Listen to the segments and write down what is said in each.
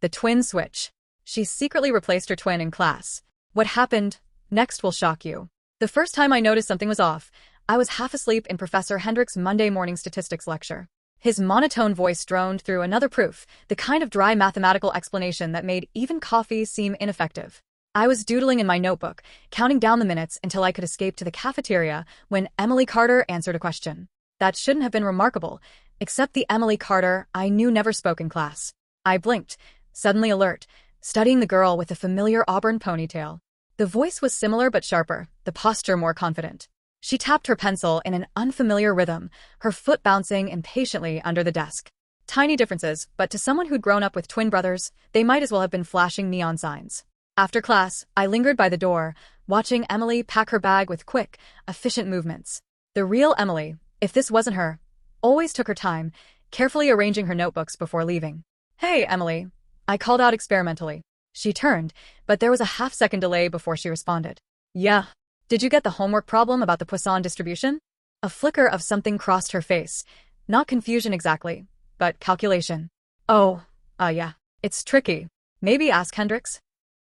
The twin switch. She secretly replaced her twin in class. What happened next will shock you. The first time I noticed something was off, I was half asleep in Professor Hendrick's Monday morning statistics lecture. His monotone voice droned through another proof, the kind of dry mathematical explanation that made even coffee seem ineffective. I was doodling in my notebook, counting down the minutes until I could escape to the cafeteria when Emily Carter answered a question. That shouldn't have been remarkable, except the Emily Carter I knew never spoke in class. I blinked, suddenly alert, studying the girl with the familiar auburn ponytail. The voice was similar but sharper, the posture more confident. She tapped her pencil in an unfamiliar rhythm, her foot bouncing impatiently under the desk. Tiny differences, but to someone who'd grown up with twin brothers, they might as well have been flashing neon signs. After class, I lingered by the door, watching Emily pack her bag with quick, efficient movements. The real Emily, if this wasn't her, always took her time, carefully arranging her notebooks before leaving. "Hey, Emily," I called out experimentally. She turned, but there was a half-second delay before she responded. "Yeah. Did you get the homework problem about the Poisson distribution?" A flicker of something crossed her face. Not confusion exactly, but calculation. "Oh, yeah. It's tricky. Maybe ask Hendricks."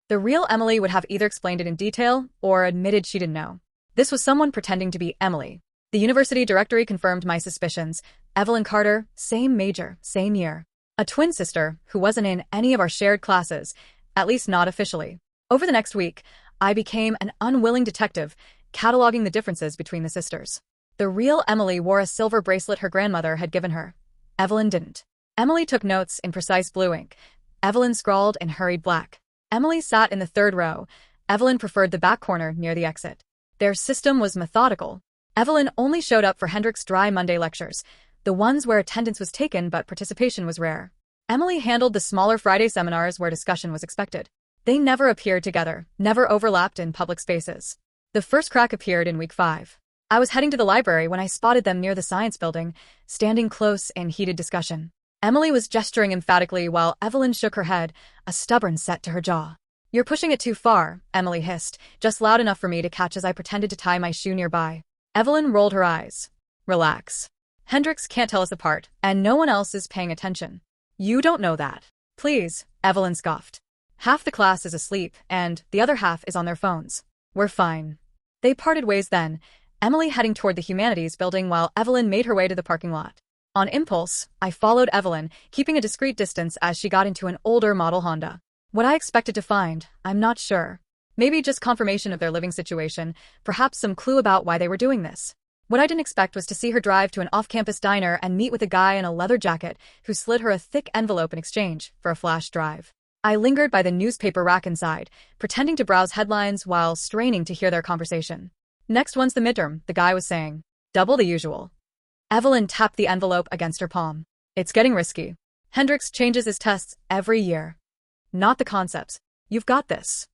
The real Emily would have either explained it in detail or admitted she didn't know. This was someone pretending to be Emily. The university directory confirmed my suspicions. Evelyn Carter, same major, same year. A twin sister who wasn't in any of our shared classes, at least not officially. Over the next week, I became an unwilling detective, cataloging the differences between the sisters. The real Emily wore a silver bracelet her grandmother had given her. Evelyn didn't. Emily took notes in precise blue ink. Evelyn scrawled in hurried black. Emily sat in the third row. Evelyn preferred the back corner near the exit. Their system was methodical. Evelyn only showed up for Hendrick's dry Monday lectures, the ones where attendance was taken but participation was rare. Emily handled the smaller Friday seminars where discussion was expected. They never appeared together, never overlapped in public spaces. The first crack appeared in week 5. I was heading to the library when I spotted them near the science building, standing close in heated discussion. Emily was gesturing emphatically while Evelyn shook her head, a stubborn set to her jaw. "You're pushing it too far," Emily hissed, just loud enough for me to catch as I pretended to tie my shoe nearby. Evelyn rolled her eyes. "Relax. Hendricks can't tell us apart, and no one else is paying attention." "You don't know that." "Please," Evelyn scoffed. "Half the class is asleep, and the other half is on their phones. We're fine." They parted ways then, Emily heading toward the humanities building while Evelyn made her way to the parking lot. On impulse, I followed Evelyn, keeping a discreet distance as she got into an older model Honda. What I expected to find, I'm not sure. Maybe just confirmation of their living situation, perhaps some clue about why they were doing this. What I didn't expect was to see her drive to an off-campus diner and meet with a guy in a leather jacket who slid her a thick envelope in exchange for a flash drive. I lingered by the newspaper rack inside, pretending to browse headlines while straining to hear their conversation. "Next one's the midterm," the guy was saying. "Double the usual." Evelyn tapped the envelope against her palm. "It's getting risky. Hendricks changes his tests every year." "Not the concepts. You've got this."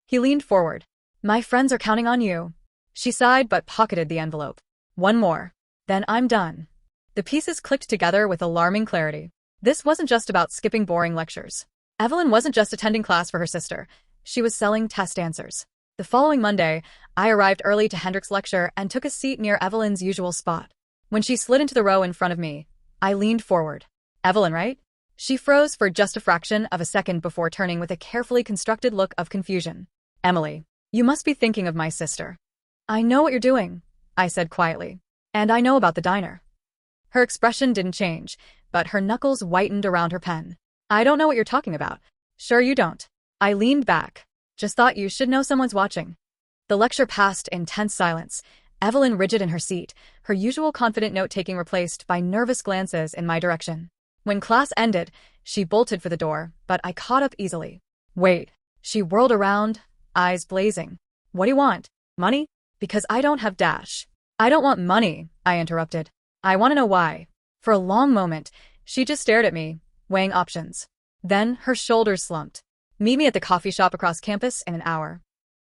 He leaned forward. "My friends are counting on you." She sighed but pocketed the envelope. "One more. Then I'm done." The pieces clicked together with alarming clarity. This wasn't just about skipping boring lectures. Evelyn wasn't just attending class for her sister. She was selling test answers. The following Monday, I arrived early to Hendrick's lecture and took a seat near Evelyn's usual spot. When she slid into the row in front of me, I leaned forward. "Evelyn, right?" She froze for just a fraction of a second before turning with a carefully constructed look of confusion. "Emily, you must be thinking of my sister." "I know what you're doing," I said quietly. "And I know about the diner." Her expression didn't change, but her knuckles whitened around her pen. "I don't know what you're talking about." "Sure you don't." I leaned back. "Just thought you should know someone's watching." The lecture passed in tense silence, Evelyn rigid in her seat, her usual confident note-taking replaced by nervous glances in my direction. When class ended, she bolted for the door, but I caught up easily. "Wait." She whirled around, eyes blazing. "What do you want? Money?" "Because I don't have dash." "I don't want money," I interrupted. "I want to know why." For a long moment, she just stared at me, weighing options. Then her shoulders slumped. "Meet me at the coffee shop across campus in an hour."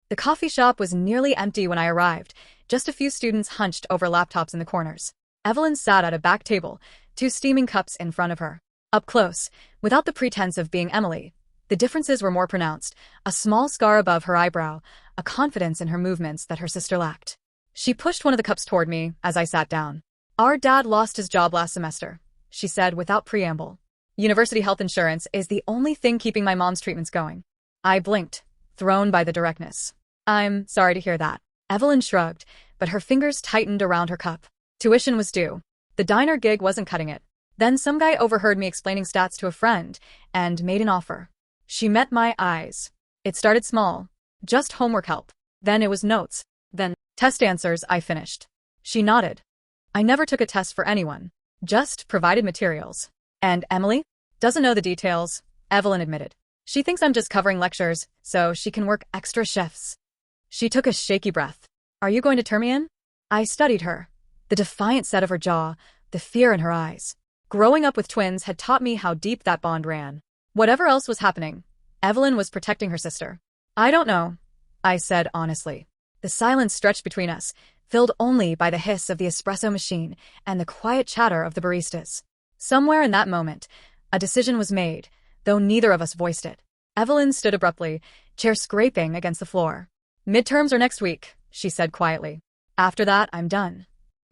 The coffee shop was nearly empty when I arrived, just a few students hunched over laptops in the corners. Evelyn sat at a back table, 2 steaming cups in front of her. Up close, without the pretense of being Emily, the differences were more pronounced, a small scar above her eyebrow, a confidence in her movements that her sister lacked. She pushed one of the cups toward me as I sat down. "Our dad lost his job last semester," she said without preamble. University health insurance is the only thing keeping my mom's treatments going. I blinked, thrown by the directness. I'm sorry to hear that. Evelyn shrugged, but her fingers tightened around her cup. Tuition was due. The diner gig wasn't cutting it. Then some guy overheard me explaining stats to a friend and made an offer. She met my eyes. It started small, just homework help. Then it was notes. Then test answers. I finished. She nodded. I never took a test for anyone, just provided materials. And Emily? Doesn't know the details, Evelyn admitted. She thinks I'm just covering lectures so she can work extra shifts. She took a shaky breath. Are you going to turn me in? I studied her. The defiant set of her jaw, the fear in her eyes. Growing up with twins had taught me how deep that bond ran. Whatever else was happening, Evelyn was protecting her sister. I don't know, I said honestly. The silence stretched between us, filled only by the hiss of the espresso machine and the quiet chatter of the baristas. Somewhere in that moment, a decision was made, though neither of us voiced it. Evelyn stood abruptly, chair scraping against the floor. Midterms are next week, she said quietly. After that, I'm done.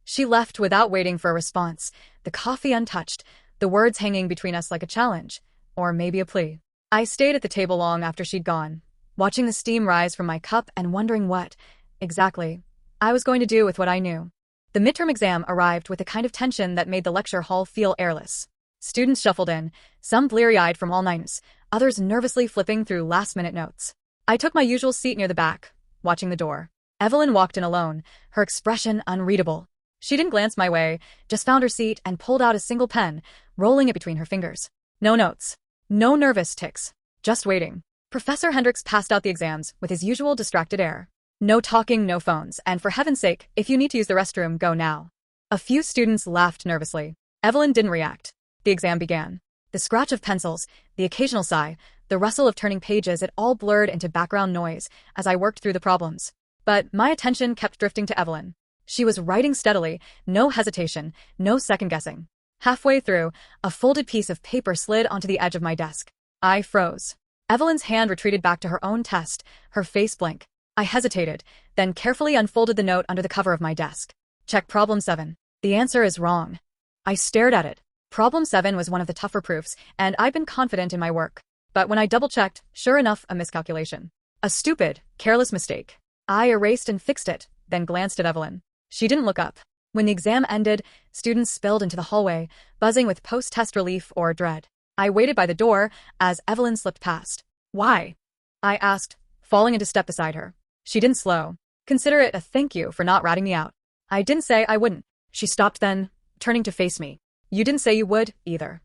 She left without waiting for a response, the coffee untouched, the words hanging between us like a challenge, or maybe a plea. I stayed at the table long after she'd gone, watching the steam rise from my cup and wondering what, exactly, I was going to do with what I knew. The midterm exam arrived with a kind of tension that made the lecture hall feel airless. Students shuffled in, some bleary-eyed from all-nighters, others nervously flipping through last-minute notes. I took my usual seat near the back, watching the door. Evelyn walked in alone, her expression unreadable. She didn't glance my way, just found her seat and pulled out a single pen, rolling it between her fingers. No notes. No nervous tics. Just waiting. Professor Hendricks passed out the exams with his usual distracted air. No talking, no phones, and for heaven's sake, if you need to use the restroom, go now. A few students laughed nervously. Evelyn didn't react. The exam began. The scratch of pencils, the occasional sigh, the rustle of turning pages, it all blurred into background noise as I worked through the problems. But my attention kept drifting to Evelyn. She was writing steadily, no hesitation, no second-guessing. Halfway through, a folded piece of paper slid onto the edge of my desk. I froze. Evelyn's hand retreated back to her own test, her face blank. I hesitated, then carefully unfolded the note under the cover of my desk. Check problem 7. The answer is wrong. I stared at it. Problem 7 was one of the tougher proofs, and I'd been confident in my work. But when I double-checked, sure enough, a miscalculation. A stupid, careless mistake. I erased and fixed it, then glanced at Evelyn. She didn't look up. When the exam ended, students spilled into the hallway, buzzing with post-test relief or dread. I waited by the door as Evelyn slipped past. Why? I asked, falling into step beside her. She didn't slow. Consider it a thank you for not ratting me out. I didn't say I wouldn't. She stopped then, turning to face me. You didn't say you would, either.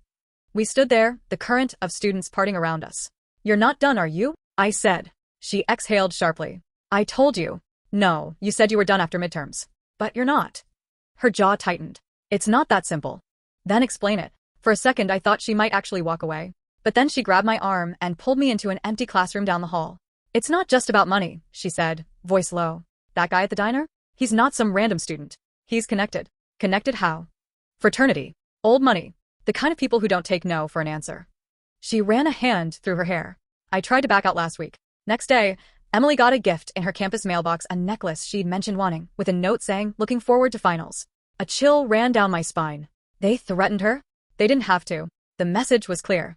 We stood there, the current of students parting around us. You're not done, are you? I said. She exhaled sharply. I told you. No, you said you were done after midterms. But you're not. Her jaw tightened. It's not that simple. Then explain it. For a second I thought she might actually walk away. But then she grabbed my arm and pulled me into an empty classroom down the hall. It's not just about money, she said, voice low. That guy at the diner? He's not some random student. He's connected. Connected how? Fraternity. Old money. The kind of people who don't take no for an answer. She ran a hand through her hair. I tried to back out last week. Next day, Emily got a gift in her campus mailbox, a necklace she'd mentioned wanting, with a note saying, looking forward to finals. A chill ran down my spine. They threatened her? They didn't have to. The message was clear.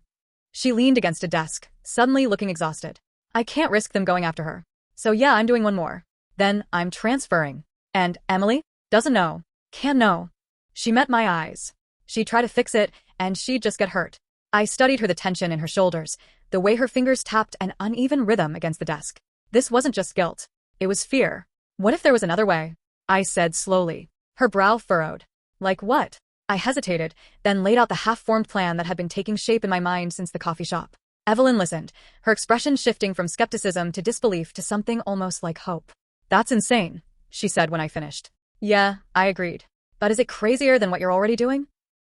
She leaned against a desk, suddenly looking exhausted. I can't risk them going after her. So yeah, I'm doing one more. Then I'm transferring. And Emily? Doesn't know. Can't know. She met my eyes. She'd try to fix it, and she'd just get hurt. I studied her, the tension in her shoulders, the way her fingers tapped an uneven rhythm against the desk. This wasn't just guilt. It was fear. What if there was another way? I said slowly. Her brow furrowed. Like what? I hesitated, then laid out the half-formed plan that had been taking shape in my mind since the coffee shop. Evelyn listened, her expression shifting from skepticism to disbelief to something almost like hope. That's insane, she said when I finished. Yeah, I agreed. But is it crazier than what you're already doing?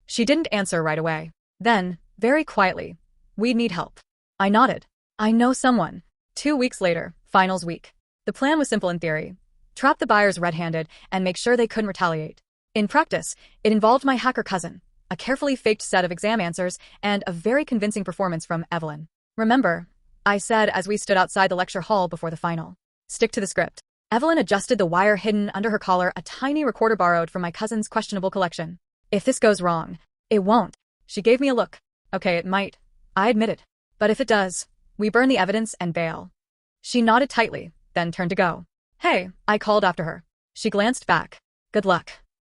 She didn't answer right away. Then, very quietly, we'd need help. I nodded. I know someone. 2 weeks later, finals week. The plan was simple in theory. Trap the buyers red-handed and make sure they couldn't retaliate. In practice, it involved my hacker cousin, a carefully faked set of exam answers, and a very convincing performance from Evelyn. Remember, I said as we stood outside the lecture hall before the final. Stick to the script. Evelyn adjusted the wire hidden under her collar, a tiny recorder borrowed from my cousin's questionable collection. If this goes wrong, it won't. She gave me a look. Okay, it might. I admit it. But if it does, we burn the evidence and bail. She nodded tightly, then turned to go. Hey, I called after her. She glanced back. Good luck.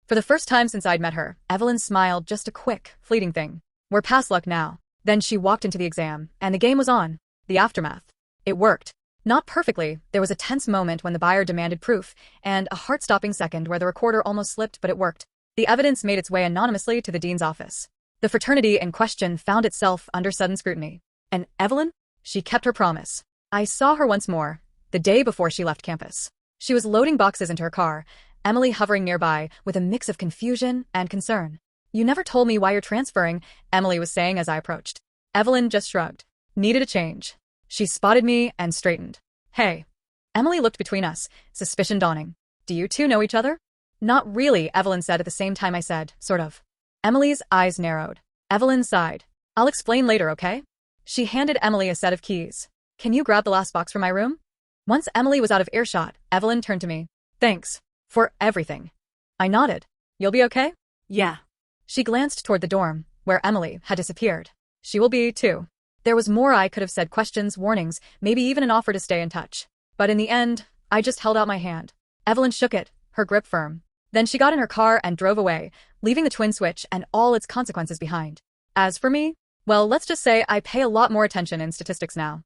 For the first time since I'd met her, Evelyn smiled, just a quick, fleeting thing. We're past luck now. Then she walked into the exam, and the game was on. The aftermath. It worked. Not perfectly, there was a tense moment when the buyer demanded proof, and a heart-stopping second where the recorder almost slipped, but it worked. The evidence made its way anonymously to the dean's office. The fraternity in question found itself under sudden scrutiny. And Evelyn? She kept her promise. I saw her once more, the day before she left campus. She was loading boxes into her car, Emily hovering nearby with a mix of confusion and concern. You never told me why you're transferring, Emily was saying as I approached. Evelyn just shrugged. Needed a change. She spotted me and straightened. Hey. Emily looked between us, suspicion dawning. Do you two know each other? Not really, Evelyn said at the same time I said, sort of. Emily's eyes narrowed. Evelyn sighed. I'll explain later, okay? She handed Emily a set of keys. Can you grab the last box from my room? Once Emily was out of earshot, Evelyn turned to me. Thanks. For everything. I nodded. You'll be okay? Yeah. She glanced toward the dorm, where Emily had disappeared. She will be, too. There was more I could have said, questions, warnings, maybe even an offer to stay in touch. But in the end, I just held out my hand. Evelyn shook it, her grip firm. Then she got in her car and drove away, leaving the twin switch and all its consequences behind. As for me, well, let's just say I pay a lot more attention in statistics now.